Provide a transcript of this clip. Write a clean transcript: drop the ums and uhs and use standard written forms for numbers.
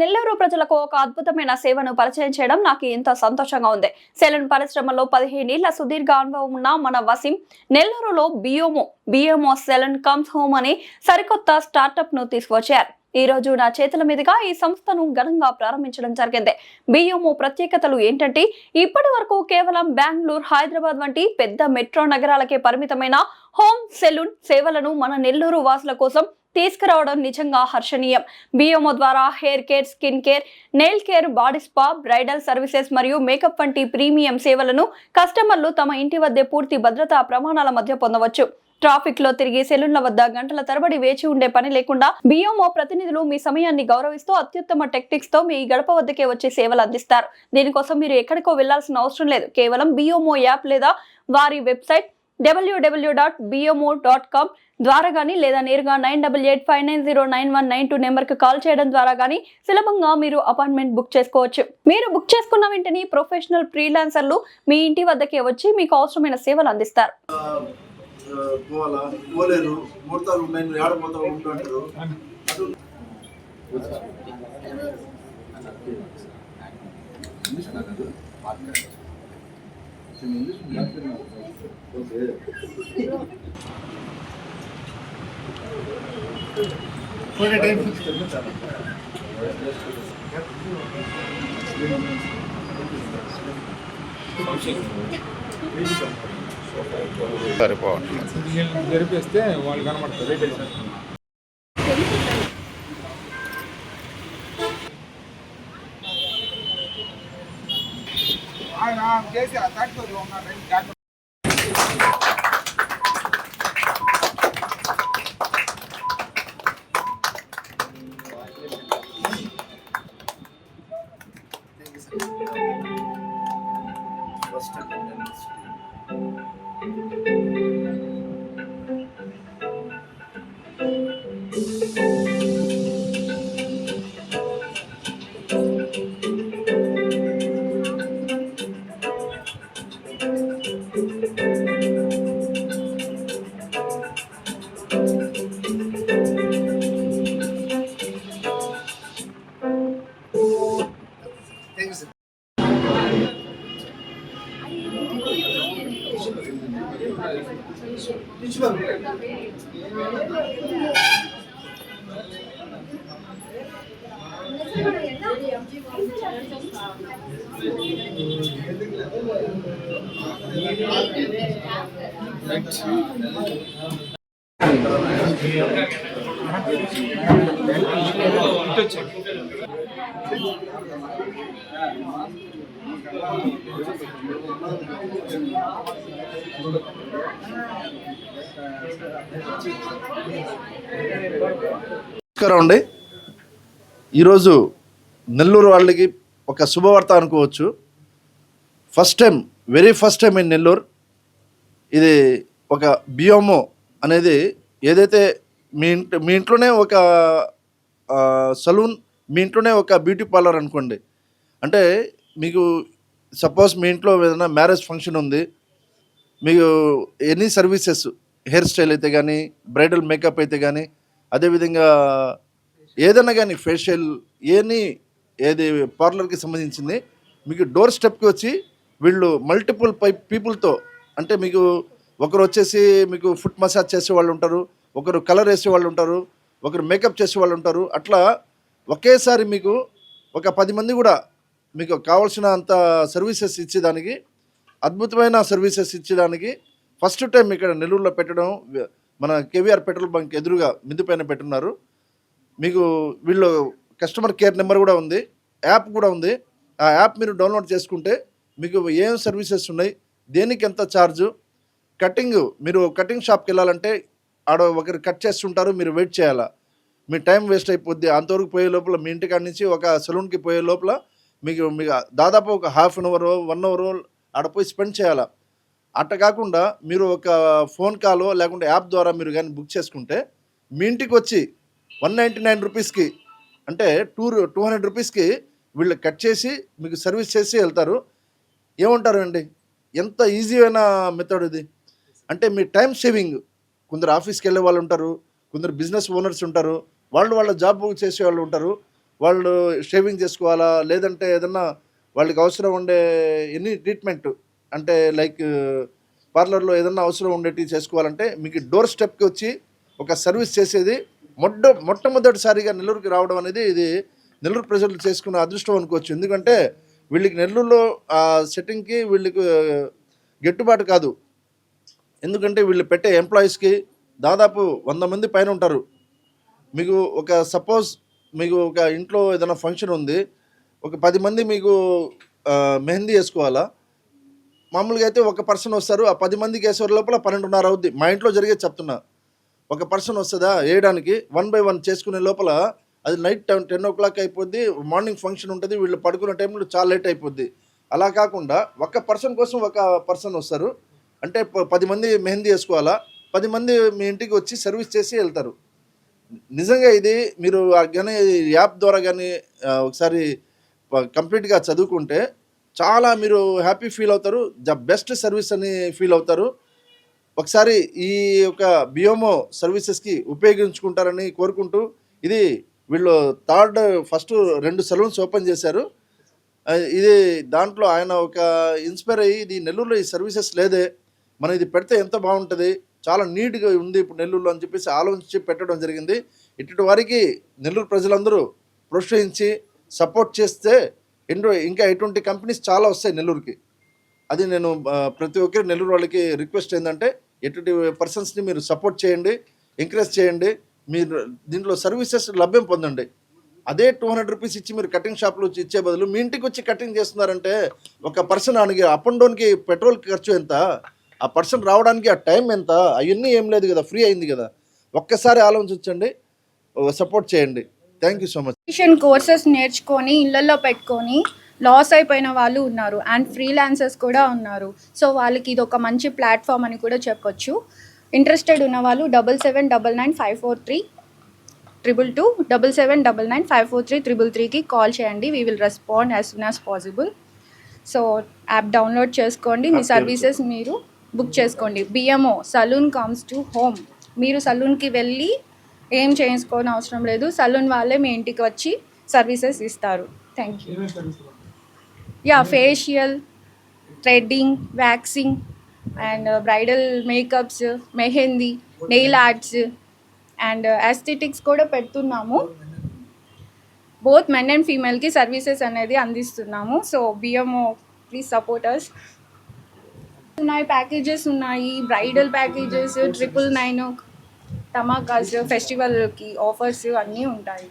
నెల్లూరు ప్రజలకు ఒక అద్భుతమైన సేవను పరిచయం చేయడం నాకు ఎంతో సంతోషంగా ఉంది. సెలూన్ పరిశ్రమలో 15 ఏళ్ల సుదీర్ఘ అనుభవం ఉన్న మన వసీం నెల్లూరులో బియోమో సెలూన్ కమ్స్ హోమ్ అని సరికొత్త స్టార్టప్ ను తీసుకొచ్చారు. ఈ రోజు నా చేతుల మీదుగా ఈ సంస్థను ఘనంగా ప్రారంభించడం జరిగింది. బియోమో ప్రత్యేకతలు ఏంటంటే ఇప్పటి వరకు కేవలం బెంగళూరు, హైదరాబాద్ వంటి పెద్ద మెట్రో నగరాలకే పరిమితమైన హోమ్ సెలూన్ సేవలను మన నెల్లూరు వాసుల కోసం తీసుకురావడం నిజంగా హర్షణీయం. బియోమో ద్వారా hair care, skin care, nail care, body spa, bridal services మరియు మేకప్ వంటి ప్రీమియం సేవలను కస్టమర్లు తమ ఇంటి వద్దే పూర్తి భద్రతా ప్రమాణాల మధ్య పొందవచ్చు. ట్రాఫిక్ లో తిరిగి సెలూన్ల వద్ద గంటల తరబడి వేచి ఉండే పని లేకుండా బియోమో ప్రతినిధులు మీ సమయాన్ని గౌరవిస్తూ అత్యుత్తమ టెక్నిక్స్ తో మీ గడప వద్దకే వచ్చి సేవలు అందిస్తారు. దీనికోసం మీరు ఎక్కడికో వెళ్లాల్సిన అవసరం లేదు. కేవలం బియోమో యాప్ లేదా వారి వెబ్సైట్ www.biomo.com ద్వారా గానీ లేదా నేరుగా 9885909192 నెంబర్ కు కాల్ చేయడం ద్వారా గానీ సులభంగా మీరు అపాయింట్మెంట్ బుక్ చేసుకోవచ్చు. మీరు బుక్ చేసుకున్న వెంటనే ప్రొఫెషనల్ ఫ్రీలాన్సర్లు మీ ఇంటి వద్దకే వచ్చి మీకు అవసరమైన సేవలు అందిస్తారు. జరిపిస్తే వాళ్ళు కనబడతారు. చేసి నమస్కారం అండి. ఈరోజు నెల్లూరు వాళ్ళకి ఒక శుభవార్త అనుకోవచ్చు. Very first time in Nellore ఇది ఒక బియోమో అనేది ఏదైతే మీ ఇంట్లోనే ఒక సలూన్, మీ ఇంట్లోనే ఒక బ్యూటీ పార్లర్ అనుకోండి. అంటే మీకు సపోజ్ మీ ఇంట్లో ఏదైనా మ్యారేజ్ ఫంక్షన్ ఉంది, మీకు ఎనీ సర్వీసెస్, హెయిర్ స్టైల్ అయితే కానీ, బ్రైడల్ మేకప్ అయితే కానీ, అదేవిధంగా ఏదైనా కానీ ఫేషియల్, ఏది పార్లర్కి సంబంధించింది మీకు డోర్ స్టెప్కి వచ్చి వీళ్ళు మల్టిపుల్ పీపుల్తో, అంటే మీకు ఒకరు వచ్చేసి మీకు ఫుట్ మసాజ్ చేసే వాళ్ళు ఉంటారు, ఒకరు కలర్ వేసే వాళ్ళు ఉంటారు, ఒకరు మేకప్ చేసే వాళ్ళు ఉంటారు. అట్లా ఒకేసారి మీకు ఒక 10 మంది కూడా మీకు కావాల్సిన అంత సర్వీసెస్ ఇచ్చేదానికి, అద్భుతమైన సర్వీసెస్ ఇచ్చేదానికి ఫస్ట్ టైం ఇక్కడ నెల్లూరులో పెట్టడం, మన కేవీఆర్ పెట్రోల్ బంక్ ఎదురుగా మిద్దిపైన పెట్టున్నారు. మీకు వీళ్ళు కస్టమర్ కేర్ నెంబర్ కూడా ఉంది, యాప్ కూడా ఉంది. ఆ యాప్ మీరు డౌన్లోడ్ చేసుకుంటే మీకు ఏం సర్వీసెస్ ఉన్నాయి, దేనికి ఎంత ఛార్జు, మీరు కటింగ్ షాప్కి వెళ్ళాలంటే ఆడ ఒకరు కట్ చేస్తుంటారు, మీరు వెయిట్ చేయాలా, మీ టైం వేస్ట్ అయిపోద్ది. అంతవరకు పోయే లోపల మీ ఇంటికాడ నుంచి ఒక సలూన్కి పోయే లోపల మీకు దాదాపు ఒక హాఫ్ అన్ అవర్ 1 అవర్ ఆడ పోయి స్పెండ్ చేయాలా. అట్ట కాకుండా మీరు ఒక ఫోన్ కాలో లేకుంటే యాప్ ద్వారా మీరు కానీ బుక్ చేసుకుంటే మీ ఇంటికి వచ్చి 199 రూపీస్కి, అంటే 200 రూపీస్కి వీళ్ళు కట్ చేసి మీకు సర్వీస్ చేసి వెళ్తారు. ఏమంటారు అండి, ఎంత ఈజీ అయిన మెథడ్ ఇది. అంటే మీ టైం సేవింగ్. కొందరు ఆఫీస్కి వెళ్ళే వాళ్ళు ఉంటారు, కొందరు బిజినెస్ ఓనర్స్ ఉంటారు, వాళ్ళ జాబ్ చేసే వాళ్ళు ఉంటారు. వాళ్ళు షేవింగ్ చేసుకోవాలా, లేదంటే ఏదన్నా వాళ్ళకి అవసరం ఉండే ఎనీ ట్రీట్మెంట్ అంటే లైక్ పార్లర్లో ఏదన్నా అవసరం ఉండేటివి చేసుకోవాలంటే మీకు డోర్ స్టెప్కి వచ్చి ఒక సర్వీస్ చేసేది మొట్టమొదటిసారిగా నెల్లూరుకి రావడం అనేది ఇది నెల్లూరు ప్రజలు చేసుకున్న అదృష్టం అనుకోవచ్చు. ఎందుకంటే వీళ్ళకి నెల్లూరులో ఆ సెట్టింగ్కి వీళ్ళకి గిట్టుబాటు కాదు. ఎందుకంటే వీళ్ళు పెట్టే ఎంప్లాయీస్కి దాదాపు 100 మంది పైన ఉంటారు. మీకు ఒక సపోజ్ మీకు ఒక ఇంట్లో ఏదైనా ఫంక్షన్ ఉంది, ఒక 10 మంది మీకు మెహందీ వేసుకోవాలా. మామూలుగా అయితే ఒక పర్సన్ వస్తారు, ఆ 10 మందికి వేసే లోపల 12:30 అవుద్ది. మా ఇంట్లో జరిగేది చెప్తున్నా. ఒక పర్సన్ వస్తుందా వేయడానికి 1 by 1 చేసుకునే లోపల అది నైట్ 10 o'clock అయిపోద్ది. మార్నింగ్ ఫంక్షన్ ఉంటుంది, వీళ్ళు పడుకునే టైంలో చాలా లేట్ అయిపోద్ది. అలా కాకుండా ఒక పర్సన్ కోసం ఒక పర్సన్ వస్తారు. అంటే 10 మంది మెహందీ వేసుకోవాలా, 10 మంది మీ ఇంటికి వచ్చి సర్వీస్ చేసి వెళ్తారు. నిజంగా ఇది మీరు కానీ యాప్ ద్వారా కానీ ఒకసారి కంప్లీట్గా చదువుకుంటే చాలా మీరు హ్యాపీ ఫీల్ అవుతారు. ద బెస్ట్ సర్వీస్ అని ఫీల్ అవుతారు. ఒకసారి ఈ యొక్క బియోమో సర్వీసెస్కి ఉపయోగించుకుంటారని కోరుకుంటూ, ఇది వీళ్ళు ఫస్ట్ 2 సలూన్స్ ఓపెన్ చేశారు. ఇది దాంట్లో ఆయన ఒక ఇన్స్పైర్ అయ్యి ఇది నెల్లూరులో ఈ సర్వీసెస్ లేదే, మనం ఇది పెడితే ఎంత బాగుంటుంది, చాలా నీట్గా ఉంది ఇప్పుడు నెల్లూరులో అని చెప్పేసి ఆలోచించి పెట్టడం జరిగింది. ఇటు వారికి నెల్లూరు ప్రజలందరూ ప్రోత్సహించి సపోర్ట్ చేస్తే ఇంకా ఇటువంటి కంపెనీస్ చాలా వస్తాయి నెల్లూరుకి. అది నేను ప్రతి ఒక్కరి నెల్లూరు వాళ్ళకి రిక్వెస్ట్ ఏంటంటే ఎటువంటి పర్సన్స్ని మీరు సపోర్ట్ చేయండి, ఎంకరేజ్ చేయండి. మీరు దీంట్లో సర్వీసెస్ లభ్యం పొందండి. అదే 200 రూపీస్ ఇచ్చి మీరు కటింగ్ షాప్లో ఇచ్చే బదులు మీ ఇంటికి వచ్చి కటింగ్ చేస్తున్నారంటే ఒక పర్సన్ ఆయనకి అప్ అండ్ డౌన్కి పెట్రోల్ ఖర్చు ఎంత, ఆ పర్సన్ రావడానికి ఆ టైం ఎంత, అవన్నీ ఏం లేదు కదా, ఫ్రీ అయింది కదా. ఒక్కసారి ఆలోచించండి, సపోర్ట్ చేయండి. Thank you so much. Courses నేర్చుకొని ఇళ్ళల్లో పెట్టుకొని లాస్ అయిపోయిన వాళ్ళు ఉన్నారు అండ్ ఫ్రీలాన్సర్స్ కూడా ఉన్నారు. సో వాళ్ళకి ఇది ఒక మంచి ప్లాట్ఫామ్ అని కూడా చెప్పొచ్చు. ఇంట్రెస్టెడ్ ఉన్న వాళ్ళు 7799543222 7799543333కి కాల్ చేయండి. We will respond as soon as possible. So app download చేసుకోండి, మీ సర్వీసెస్ మీరు బుక్ చేసుకోండి. BMO salon comes to home. మీరు సలూన్కి వెళ్ళి ఏం చేయించుకోని అవసరం లేదు, సలూన్ వాళ్ళే మీ ఇంటికి వచ్చి సర్వీసెస్ ఇస్తారు. Thank you. Facial, threading, waxing and bridal makeups, mehndi, nail arts and aesthetics కూడా పెడుతున్నాము. బోత్ మెన్ అండ్ ఫీమేల్కి సర్వీసెస్ అనేది అందిస్తున్నాము. So BMO please support us. ఉన్నాయి ప్యాకేజెస్ ఉన్నాయి, బ్రైడల్ ప్యాకేజెస్, 999 ధమాకాస్, ఫెస్టివల్కి ఆఫర్స్ అన్నీ ఉంటాయి.